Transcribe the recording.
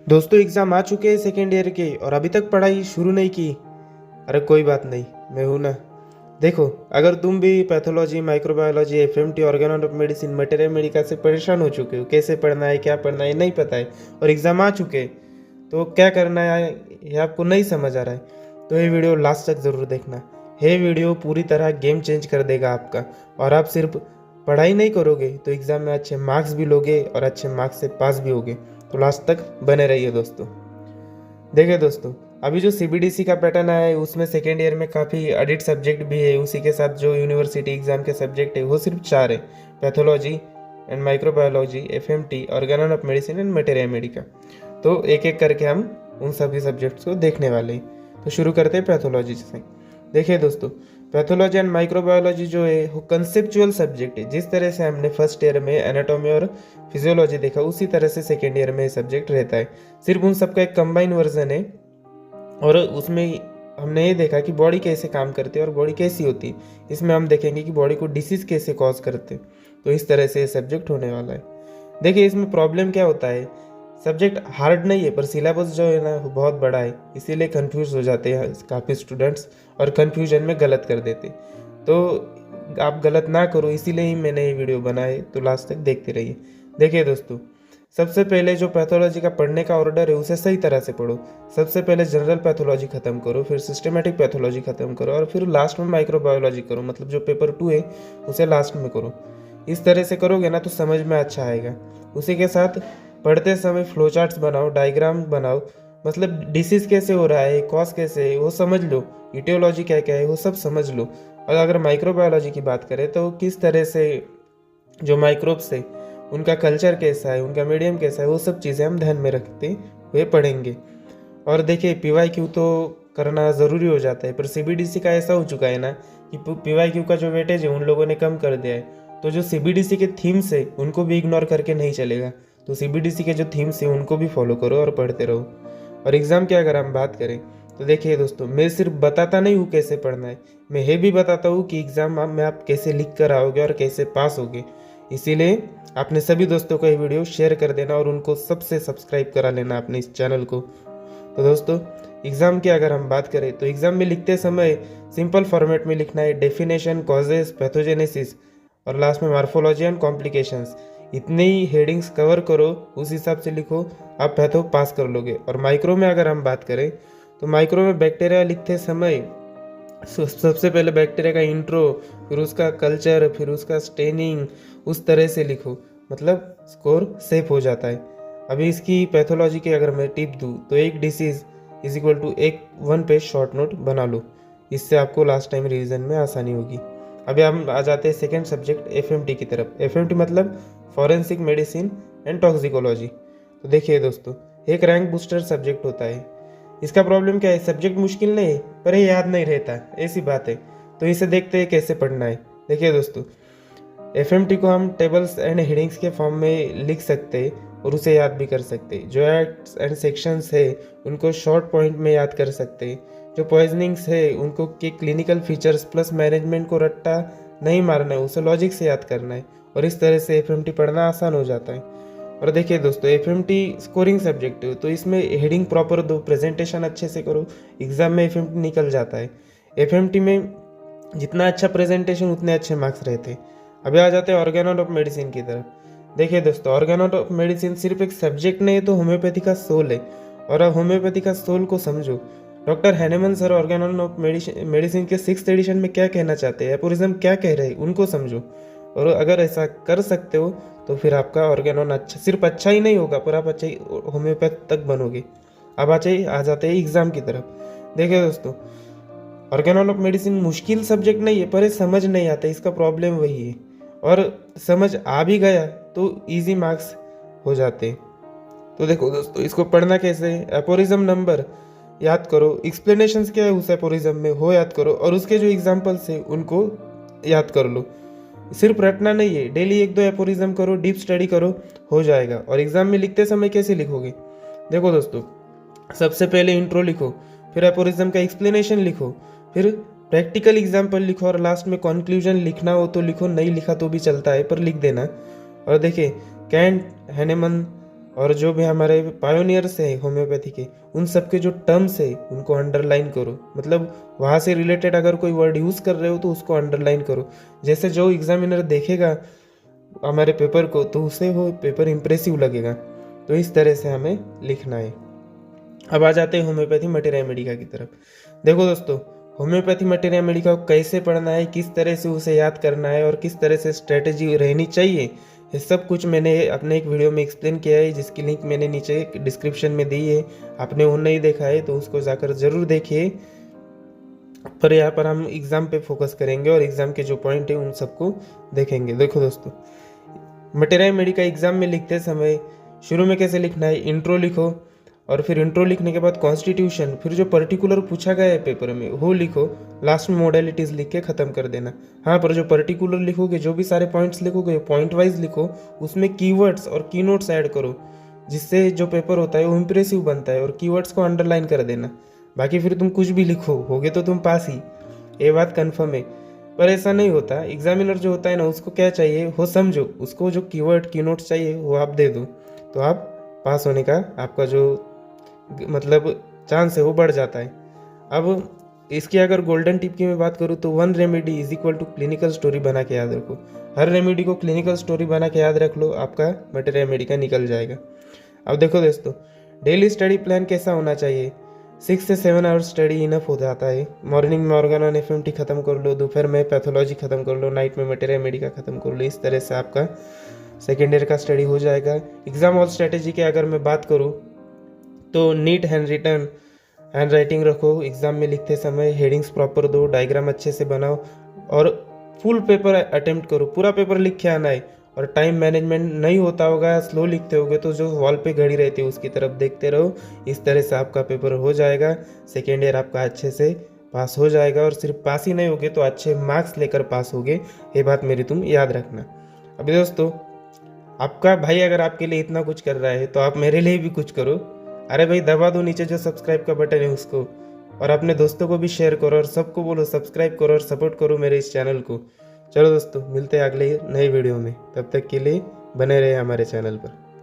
दोस्तों एग्ज़ाम आ चुके हैं सेकेंड ईयर के और अभी तक पढ़ाई शुरू नहीं की। अरे कोई बात नहीं, मैं हूं ना। देखो, अगर तुम भी pathology, microbiology, FMT, organelle of medicine, material Medica से परेशान हो चुके हो, कैसे पढ़ना है, क्या पढ़ना है नहीं पता है और एग्ज़ाम आ चुके हैं, तो क्या करना है ये आपको नहीं समझ आ रहा है, तो ये वीडियो लास्ट तक ज़रूर देखना। ये वीडियो पूरी तरह गेम चेंज कर देगा आपका। और आप सिर्फ पढ़ाई नहीं करोगे तो एग्ज़ाम में अच्छे मार्क्स भी लोगे और अच्छे मार्क्स से पास भी होगे। तो लास्ट तक बने रहिए दोस्तों। देखिए दोस्तों, अभी जो सीबीडीसी का पैटर्न आया है उसमें सेकेंड ईयर में काफ़ी एडिट सब्जेक्ट भी है। उसी के साथ जो यूनिवर्सिटी एग्जाम के सब्जेक्ट है वो सिर्फ 4 है: pathology and microbiology, FMT, organelle of medicine and material Medica. तो एक एक करके हम उन सभी सब्जेक्ट्स को देखने वाले हैं। तो शुरू करते हैं पैथोलॉजी से। देखिए दोस्तों, पैथोलॉजी एंड माइक्रोबायोलॉजी जो है वो कंसेप्चुअल सब्जेक्ट है। जिस तरह से हमने फर्स्ट ईयर में एनाटॉमी और फिजियोलॉजी देखा, उसी तरह से सेकेंड ईयर में ये सब्जेक्ट रहता है। सिर्फ उन सबका एक कंबाइन वर्जन है और उसमें हमने ये देखा कि बॉडी कैसे काम करती है और बॉडी कैसी होती है। इसमें हम देखेंगे कि बॉडी को डिसीज कैसे कॉज करते हैं। तो इस तरह से ये सब्जेक्ट होने वाला है। देखिए, इसमें प्रॉब्लम क्या होता है, सब्जेक्ट हार्ड नहीं है पर सिलेबस जो है ना वो बहुत बड़ा है, इसीलिए कंफ्यूज हो जाते हैं काफ़ी स्टूडेंट्स और कंफ्यूजन में गलत कर देते। तो आप गलत ना करो, इसीलिए ही मैंने ये वीडियो बनाए। तो लास्ट तक देखते रहिए। देखिए दोस्तों, सबसे पहले जो पैथोलॉजी का पढ़ने का ऑर्डर है उसे सही तरह से पढ़ो। सबसे पहले जनरल पैथोलॉजी खत्म करो, फिर सिस्टमेटिक पैथोलॉजी खत्म करो और फिर लास्ट में माइक्रोबायोलॉजी करो। मतलब जो पेपर 2 है उसे लास्ट में करो। इस तरह से करोगे ना तो समझ में अच्छा आएगा। उसी के साथ पढ़ते समय फ्लो चार्ट्स बनाओ, डायग्राम बनाओ। मतलब डिसीज कैसे हो रहा है, कॉज कैसे है वो समझ लो, इटियोलॉजी क्या क्या है वो सब समझ लो। और अगर माइक्रोबायोलॉजी की बात करें तो किस तरह से जो माइक्रोब्स है उनका कल्चर कैसा है, उनका मीडियम कैसा है, वो सब चीज़ें हम ध्यान में रखते हुए पढ़ेंगे। और देखिए, पीवाईक्यू तो करना ज़रूरी हो जाता है, पर सीबीडीसी का ऐसा हो चुका है ना कि पीवाईक्यू का जो वेटेज है उन लोगों ने कम कर दिया है। तो जो सीबीडीसी के थीम्स है उनको भी इग्नोर करके नहीं चलेगा। तो सीबीडीसी के जो थीम्स है उनको भी फॉलो करो और पढ़ते रहो। और एग्ज़ाम की अगर हम बात करें तो देखिए दोस्तों, मैं सिर्फ बताता नहीं हूँ कैसे पढ़ना है, मैं ये भी बताता हूँ कि एग्ज़ाम में आप कैसे लिख कर आओगे और कैसे पास होगे। इसीलिए अपने सभी दोस्तों को ये वीडियो शेयर कर देना और उनको सबसे सब्सक्राइब करा लेना अपने इस चैनल को। तो दोस्तों, एग्ज़ाम की अगर हम बात करें तो एग्ज़ाम में लिखते समय सिंपल फॉर्मेट में लिखना है: डेफिनेशन, कॉजेस, पैथोजेनेसिस और लास्ट में मार्फोलॉजी एंड कॉम्प्लिकेशंस। इतने ही हेडिंग्स कवर करो, उस हिसाब से लिखो, आप पैथो पास कर लोगे। और माइक्रो में अगर हम बात करें तो माइक्रो में बैक्टीरिया लिखते समय सबसे पहले बैक्टीरिया का इंट्रो, फिर उसका कल्चर, फिर उसका स्टेनिंग, उस तरह से लिखो। मतलब स्कोर सेफ हो जाता है। अभी इसकी पैथोलॉजी की अगर मैं टिप दूँ तो एक डिसीज़ इज इक्वल टू एक 1 पेज शॉर्ट नोट बना लो। इससे आपको लास्ट टाइम रिवीजन में आसानी होगी। अभी हम आ जाते हैं सेकेंड सब्जेक्ट एफएमटी की तरफ। एफएमटी मतलब फॉरेंसिक मेडिसिन एंड टॉक्सिकोलॉजी। तो देखिए दोस्तों, एक रैंक बूस्टर सब्जेक्ट होता है। इसका प्रॉब्लम क्या है, सब्जेक्ट मुश्किल नहीं है पर ये याद नहीं रहता, ऐसी बात है। तो इसे देखते हैं कैसे पढ़ना है। देखिए दोस्तों, एफएमटी को हम टेबल्स एंड हेडिंग्स के फॉर्म में लिख सकते हैं और उसे याद भी कर सकते हैं। जो एक्ट्स एंड सेक्शंस है उनको शॉर्ट पॉइंट में याद कर सकते हैं। जो पॉइजनिंग्स है उनको के क्लिनिकल फीचर्स प्लस मैनेजमेंट को रट्टा नहीं मारना है, उसे लॉजिक से याद करना है। और इस तरह से एफएमटी पढ़ना आसान हो जाता है। और देखिए दोस्तों, एफएमटी स्कोरिंग सब्जेक्ट है तो इसमें हेडिंग प्रॉपर दो, प्रेजेंटेशन अच्छे से करो, एग्जाम में एफएमटी निकल जाता है। एफएमटी में जितना अच्छा प्रेजेंटेशन उतने अच्छे मार्क्स रहते हैं। अभी आ जाते हैं ऑर्गेनल ऑफ मेडिसिन की तरफ। देखिए दोस्तों, ऑर्गेनल ऑफ मेडिसिन सिर्फ एक सब्जेक्ट नहीं है, तो होम्योपैथी का सोल है। और अब होम्योपैथी का सोल को समझो। Doctor Hahnemann sir organelle of medicine के 6th एडिशन में क्या कहना चाहते हैं, एपोरिज्म क्या कह रहे हैं, उनको समझो। और अगर ऐसा कर सकते हो तो फिर आपका ऑर्गेनोन अच्छा, सिर्फ अच्छा ही नहीं होगा पर आप अच्छा ही होम्योपैथ तक बनोगे। अब आ जाते हैं एग्जाम की तरफ। देखिए दोस्तों, ऑर्गेनल ऑफ मेडिसिन मुश्किल सब्जेक्ट नहीं है पर ये समझ नहीं आता, इसका प्रॉब्लम वही है। और समझ आ भी गया तो इजी मार्क्स हो जाते। तो देखो दोस्तों, इसको पढ़ना कैसे है, एपोरिज्म नंबर याद करो, एक्सप्लेनेशंस क्या है उस एपोरिज्म में वो याद करो, और उसके जो एग्जाम्पल्स है उनको याद कर लो। सिर्फ रटना नहीं है, डेली 1-2 एपोरिज्म करो, डीप स्टडी करो, हो जाएगा। और एग्जाम में लिखते समय कैसे लिखोगे, देखो दोस्तों, सबसे पहले इंट्रो लिखो, फिर एपोरिज्म का एक्सप्लेनेशन लिखो, फिर प्रैक्टिकल एग्जाम्पल लिखो और लास्ट में कंक्लूजन लिखना हो तो लिखो, नहीं लिखा तो भी चलता है पर लिख देना। और देखिए, कैंट, हैनेमन और जो भी हमारे पायोनियर्स हैं होम्योपैथी के, उन सब के जो टर्म्स है उनको अंडरलाइन करो। मतलब वहाँ से रिलेटेड अगर कोई वर्ड यूज़ कर रहे हो तो उसको अंडरलाइन करो। जैसे जो एग्जामिनर देखेगा हमारे पेपर को तो उसे वो पेपर इम्प्रेसिव लगेगा। तो इस तरह से हमें लिखना है। अब आ जाते हैं होम्योपैथी मटेरिया मेडिका की तरफ। देखो दोस्तों, होम्योपैथी मटेरिया मेडिका को कैसे पढ़ना है, किस तरह से उसे याद करना है और किस तरह से स्ट्रेटेजी रहनी चाहिए, ये सब कुछ मैंने अपने एक वीडियो में एक्सप्लेन किया है, जिसकी लिंक मैंने नीचे डिस्क्रिप्शन में दी है। आपने वो नहीं देखा है तो उसको जाकर ज़रूर देखिए। पर यहाँ पर हम एग्ज़ाम पे फोकस करेंगे और एग्ज़ाम के जो पॉइंट है उन सबको देखेंगे। देखो दोस्तों, मटेरिया मेडिका एग्ज़ाम में लिखते समय शुरू में कैसे लिखना है, इंट्रो लिखो, और फिर इंट्रो लिखने के बाद कॉन्स्टिट्यूशन, फिर जो पर्टिकुलर पूछा गया है पेपर में वो लिखो, लास्ट में मोडेलिटीज़ लिख के ख़त्म कर देना। हाँ, पर जो पर्टिकुलर लिखोगे, जो भी सारे पॉइंट्स लिखोगे पॉइंट वाइज लिखो, उसमें कीवर्ड्स और की नोट्स ऐड करो, जिससे जो पेपर होता है वो इम्प्रेसिव बनता है, और कीवर्ड्स को अंडरलाइन कर देना। बाकी फिर तुम कुछ भी लिखो, होगे तो तुम पास ही, ये बात कन्फर्म है। पर ऐसा नहीं होता। एग्जामिनर जो होता है ना, उसको क्या चाहिए वो समझो, उसको जो कीवर्ड की नोट्स चाहिए वो आप दे दो, तो आप पास होने का आपका जो मतलब चांस है वो बढ़ जाता है। अब इसकी अगर गोल्डन टिप की मैं बात करूँ तो 1 remedy is equal to clinical story बना के याद रखो। हर रेमेडी को क्लिनिकल स्टोरी बना के याद रख लो, आपका मटेरिया मेडिका निकल जाएगा। अब देखो दोस्तों, डेली स्टडी प्लान कैसा होना चाहिए। 6 से 7 आवर्स स्टडी इनफ हो जाता है। मॉर्निंग में ऑर्गन और एफएमटी खत्म कर लो, दोपहर में पैथोलॉजी खत्म कर लो, नाइट में मटेरिया मेडिका खत्म कर लो। इस तरह से आपका सेकेंड ईयर का स्टडी हो जाएगा। एग्जाम हॉल स्ट्रेटेजी की अगर मैं बात करूँ तो नीट हैंड राइटिंग रखो, एग्जाम में लिखते समय हेडिंग्स प्रॉपर दो, डायग्राम अच्छे से बनाओ, और फुल पेपर अटेम्प्ट करो, पूरा पेपर लिख के आना है। और टाइम मैनेजमेंट नहीं होता होगा, स्लो लिखते होगे तो जो वॉल पे घड़ी रहती है उसकी तरफ देखते रहो। इस तरह से आपका पेपर हो जाएगा, सेकेंड ईयर आपका अच्छे से पास हो जाएगा। और सिर्फ पास ही नहीं होगे तो अच्छे मार्क्स लेकर पास होगे, ये बात मेरी तुम याद रखना। अभी दोस्तों, आपका भाई अगर आपके लिए इतना कुछ कर रहा है तो आप मेरे लिए भी कुछ करो। अरे भाई, दबा दो नीचे जो सब्सक्राइब का बटन है उसको, और अपने दोस्तों को भी शेयर करो और सबको बोलो सब्सक्राइब करो और सपोर्ट करो मेरे इस चैनल को। चलो दोस्तों, मिलते हैं अगले नए वीडियो में, तब तक के लिए बने रहे हमारे चैनल पर।